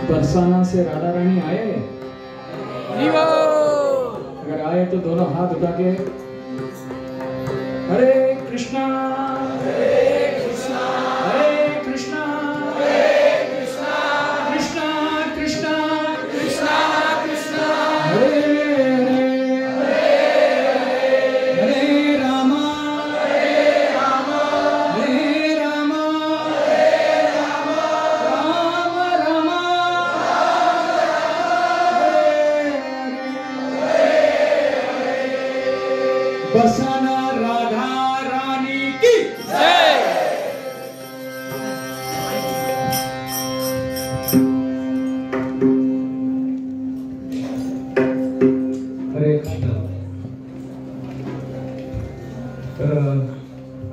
बरसाना से राधा रानी आए, अगर आए तो दोनों हाथ उठा के हरे कृष्णा हरे कृष्णा हरे कृष्णा हरे कृष्णा कृष्णा कृष्णा कृष्णा कृष्णा हरे हरे हरे रामा हरे रामा हरे रामा हरे रामा राम रामा बरसाना राधा रानी की जय। हरे कृष्ण। तर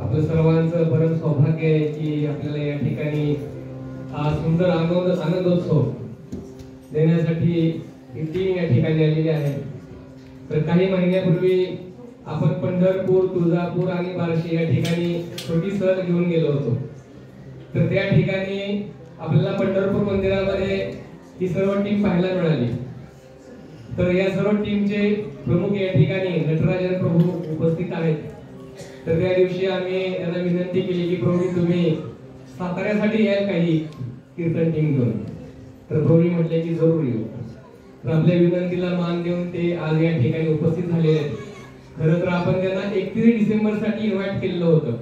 आपलं सर्वांचं परम सौभाग्य आहे की आपल्याला या ठिकाणी हा सुंदर आनंदोत्सव देण्यासाठी ही टीम या ठिकाणी आलेली आहे। तर काही महिन्यापूर्वी आपण पंढरपूर, तुळजापूर आणि बार्शी या ठिकाणी छोटी सहल घेऊन गेलो होतो। तर त्या ठिकाणी आपल्याला पंढरपूर मंदिरामध्ये ही सर्व टीम पाहायला मिळाली। तर या सर्व टीमचे प्रमुख या ठिकाणी नटराजन प्रभू उपस्थित आहेत। तर त्या दिवशी आम्ही त्यांना विनंती केली की प्रभू तुम्ही साताऱ्यासाठी याल काही कीर्तन टीम घेऊन। तर प्रभू म्हटले की जरूर येऊ। तर आपल्या विनंतीला मान देऊन ते आज या ठिकाणी उपस्थित झालेले आहेत। खरं तर आपण त्यांना 31 डिसेंबर साठी इन्व्हाइट केलेलं होतं,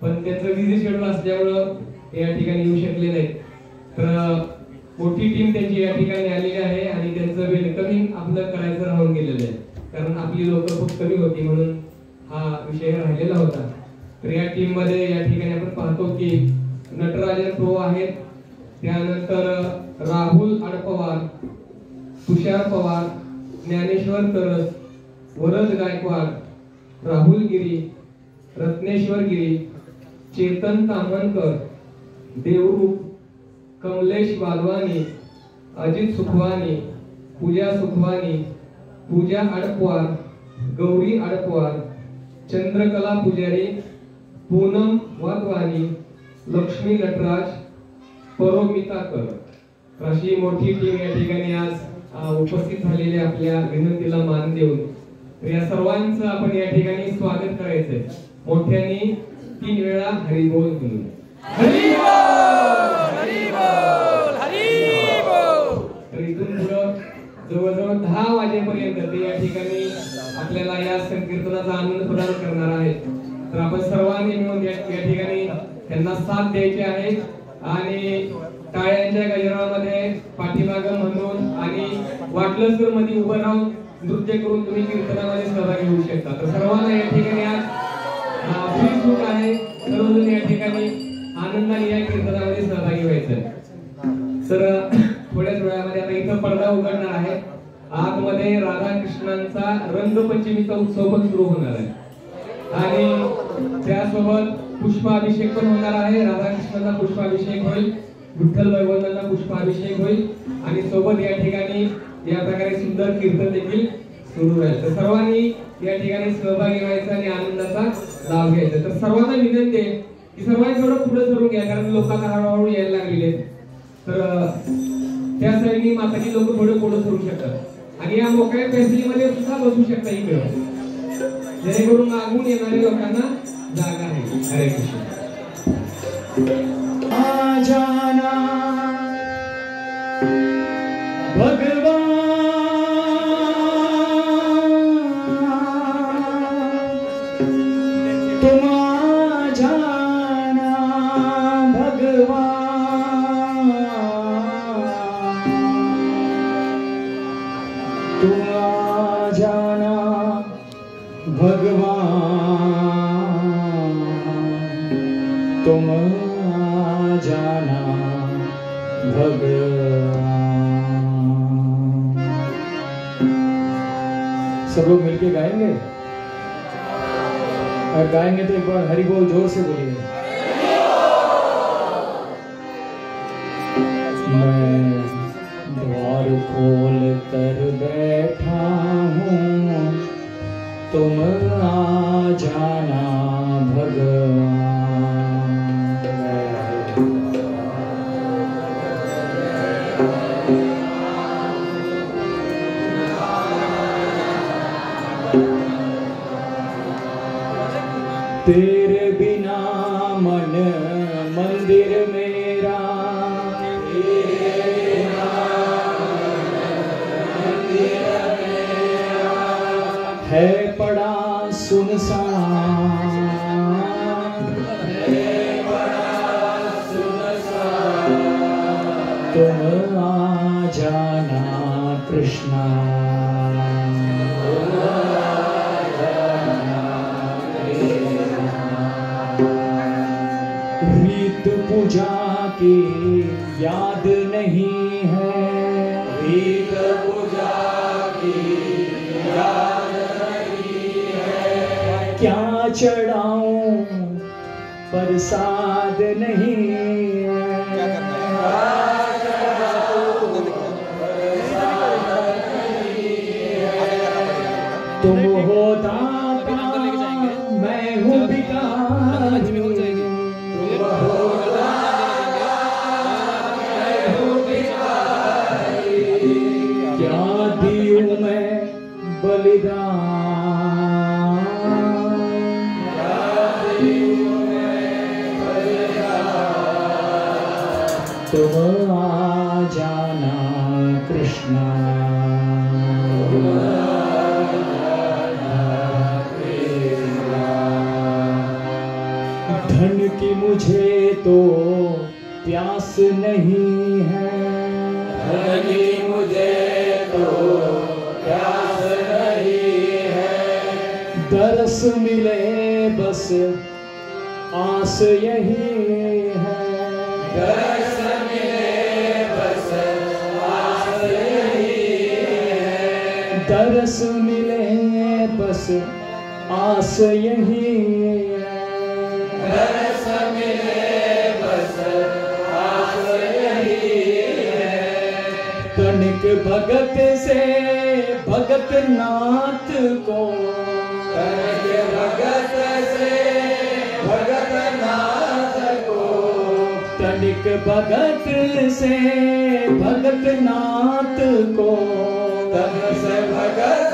पण त्यांचं बिझी शेड्यूल असल्यामुळं ते या ठिकाणी येऊ शकले नाहीत। तर मोठी टीम त्यांची या ठिकाणी आलेली आहे आणि त्यांचं वेलकमिंग आपलं करायचं राहून गेलेलं आहे, कारण आपली लोक खूप कमी होती म्हणून हा विषय राहिलेला होता। तर या टीम मध्ये या ठिकाणी आपण पाहतो की नटराजन प्रभू आहेत, त्यानंतर राहुल अडपवार, तुषार पवार, ज्ञानेश्वर तरस, वरद गायकवाड, राहुल गिरी, रत्नेश्वर गिरी, चेतन तामणकर, देवरूप, कमलेश वालवानी, अजित सुखवानी, पूजा सुखवानी, पूजा अडपवार, गौरी अडपवार, चंद्रकला पुजारी, पूनम वाधवानी, लक्ष्मी नटराज, परोमिताकर अशी मोठी टीम या ठिकाणी आज उपस्थित झालेली आपल्या विनंतीला मान देऊन या सर्वांचं आपण या ठिकाणी स्वागत करायचंय मोठ्याने 3 वेळा हरिबोल म्हणून। हरिबोल हरिबोल हरिबोल। तर इथून पुढे जवळजवळ 10 वाजेपर्यंत ते या ठिकाणी आपल्याला या संकीर्तनाचा आनंद प्रदान करणार आहेत। तर आपण सर्वांनी मिळून या ठिकाणी त्यांना साथ द्यायची आहे आणि टाळ्यांच्या गजरामध्ये पाठीमागं म्हणून आणि वाटलंच तर मध्ये उभं राहून नृत्य करून तुम्ही कीर्तनामध्ये सहभागी होऊ शकता। तर सर्वांना या ठिकाणी आज फ्री सूट आहे, सर्वजण या ठिकाणी आनंदाने या कीर्तनामध्ये सहभागी व्हायचं। तर थोड्याच वेळामध्ये आता इथं पडदा उघडणार आहे, आतमध्ये राधा कृष्णांचा रंगपंचमीचा उत्सव पण सुरू होणार आहे आणि त्यासोबत पुष्पाभिषेक पण होणार आहे। राधा कृष्णाचा पुष्पाभिषेक होईल, विठ्ठल वैभवांना पुष्पाभिषेक होईल आणि सोबत या ठिकाणी या प्रकारे सुंदर कीर्तन देखील सुरू राहील। तर सर्वांनी या ठिकाणी सहभागी व्हायचं आणि आनंदाचा लाभ घ्यायचा। तर सर्वांना विनंती आहे की सर्वांनी थोडं पुढे सरून घ्या, कारण लोकांना हळूहळू यायला लागलेले। तर त्यासाठी माताची लोक थोडे पुढे सरू शकतात आणि या मोकळ्या फॅसिलिटीमध्ये सुद्धा बसू शकता इकडे, जेणेकरून मागून येणाऱ्या लोकांना जागा आहे। हरे कृष्ण। जाना भगवान भगवान तुम आ जाना भगवान। सब लोग मिलके गाएंगे और गाएंगे तो एक बार हरि बोल जोर से बोलिए। मैं द्वार खोल कर बैठा हूँ तुम आ जाना भगवान। तेरे बिना मन मंदिर मेरा, है पड़ा सुनसान, तुम आ जाना कृष्णा। रीत पूजा की याद नहीं है, रीत पूजा की याद नहीं है। क्या चढ़ाऊं प्रसाद नहीं है, तुम हो दाता मैं हूँ भिखारी, क्या दियूं मैं बलिदान, तुम आ जाना कृष्णा। धन की मुझे तो प्यास नहीं है, धन की मुझे तो प्यास नहीं है। दरस मिले बस आस यही है, दरस मिले बस आस यही है। दरस मिले बस आस यही है, दरस मिले बस आस यही है। कनिक भगत से भगत नाथ को, कनिक भगत से भगत नाथ को, कनिक भगत से भगत नाथ को, तन से भगत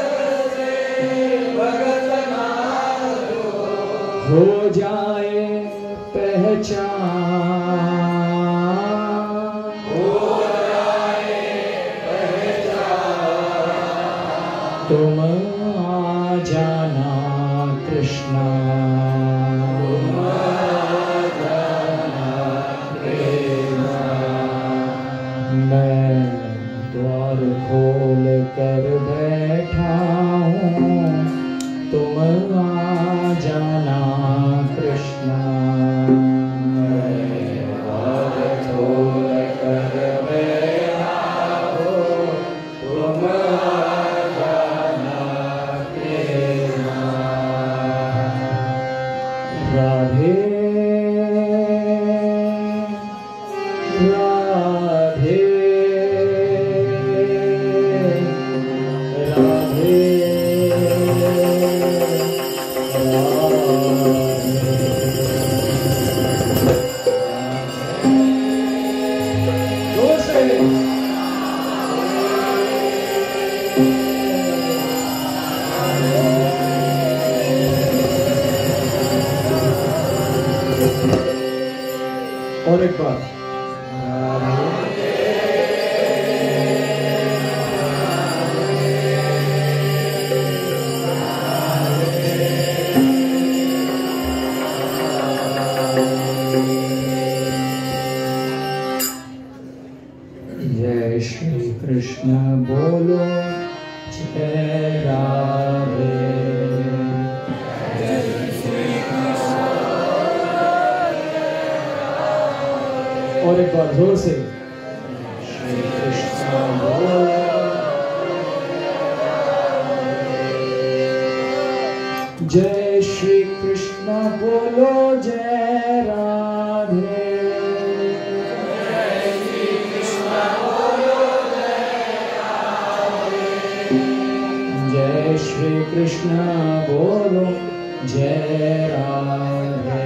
से भगत नाथ को हो जाए पहचान, हो जाए पहचान। तुम आ जाना कृष्णा, तुम आ जाना कृष्णा। मैं द्वार खोल कर बैठा हूँ तुम आ जाना कृष्णा। द्वार खोल कर बैठा हूँ तुम आ जाना कृष्णा। और एक बार जोर से श्री कृष्ण बोलो। जय श्री कृष्ण बोलो, जय राधे। जय श्री कृष्ण बोलो, जय राधे। जय श्री कृष्ण बोलो, जय राधे।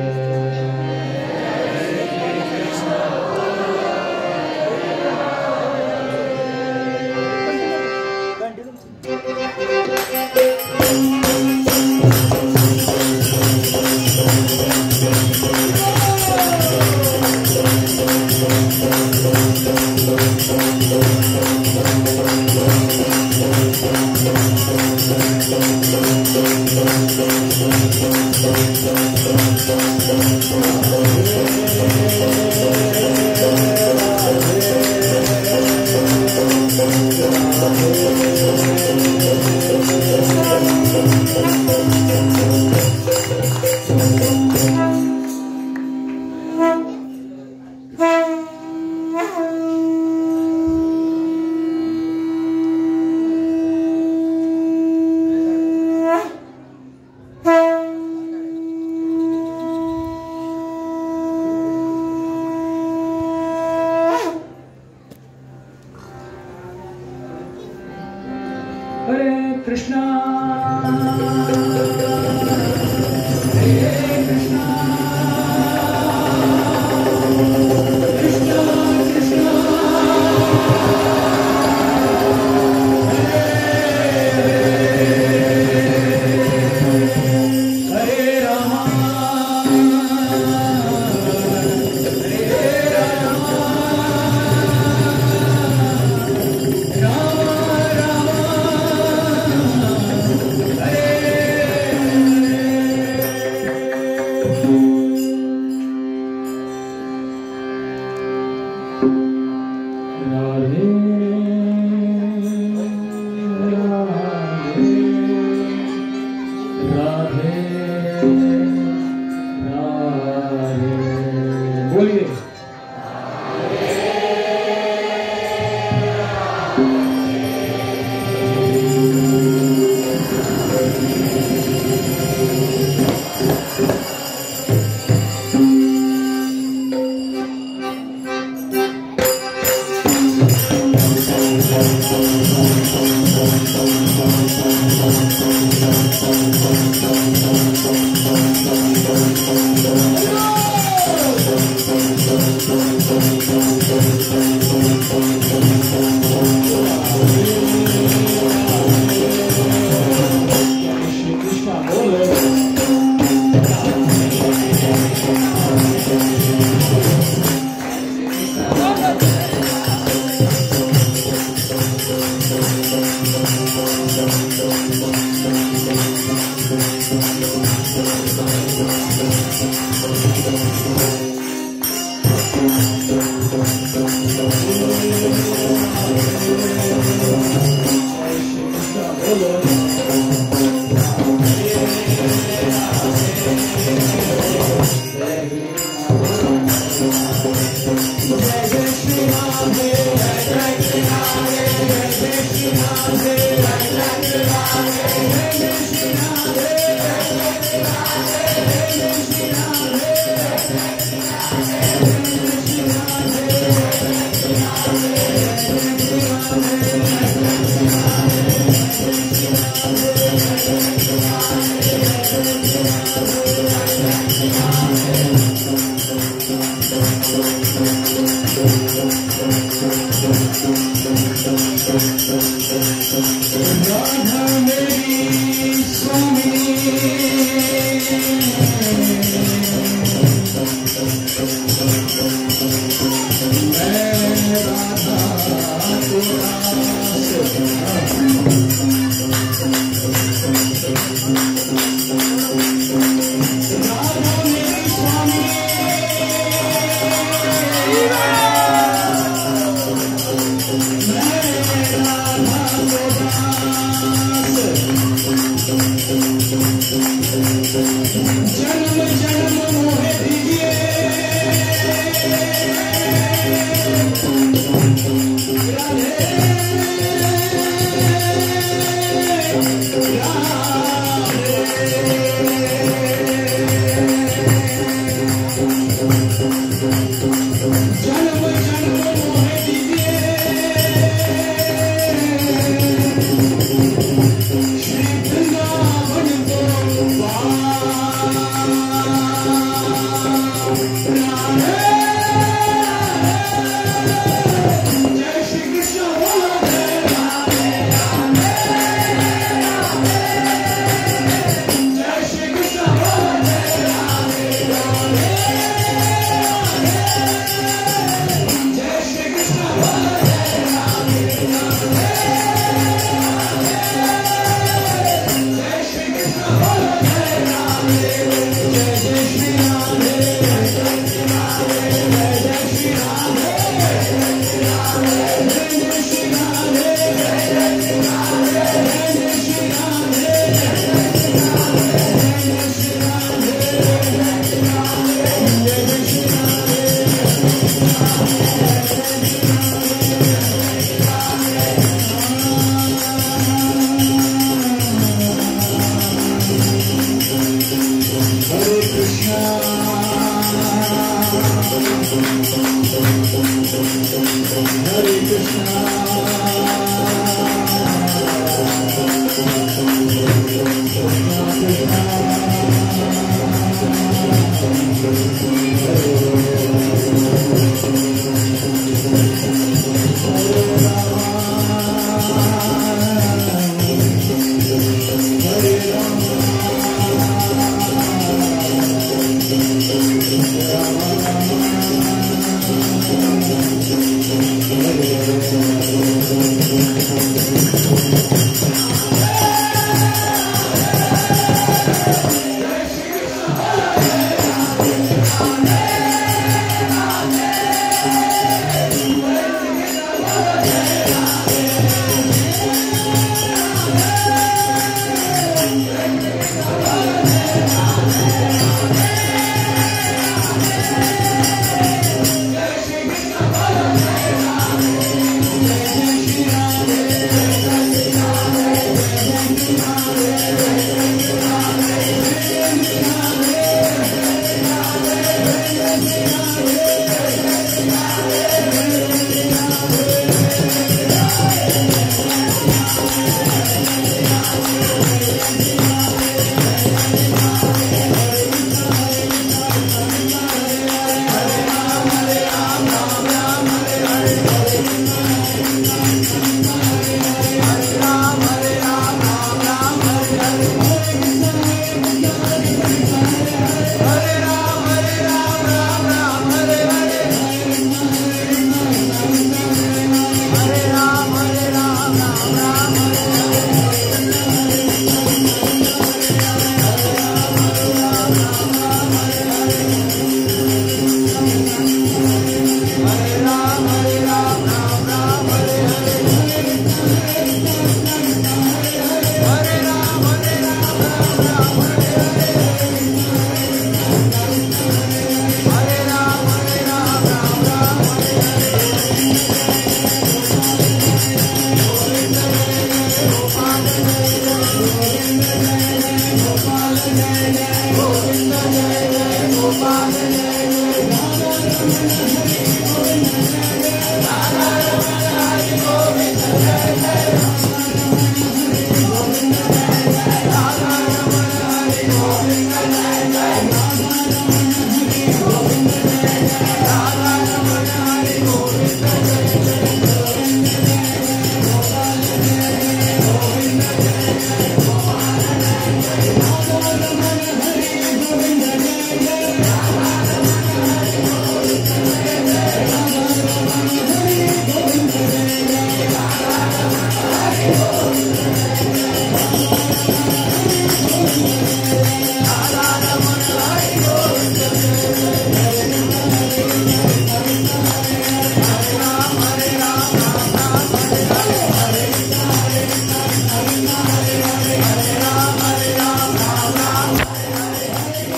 Rama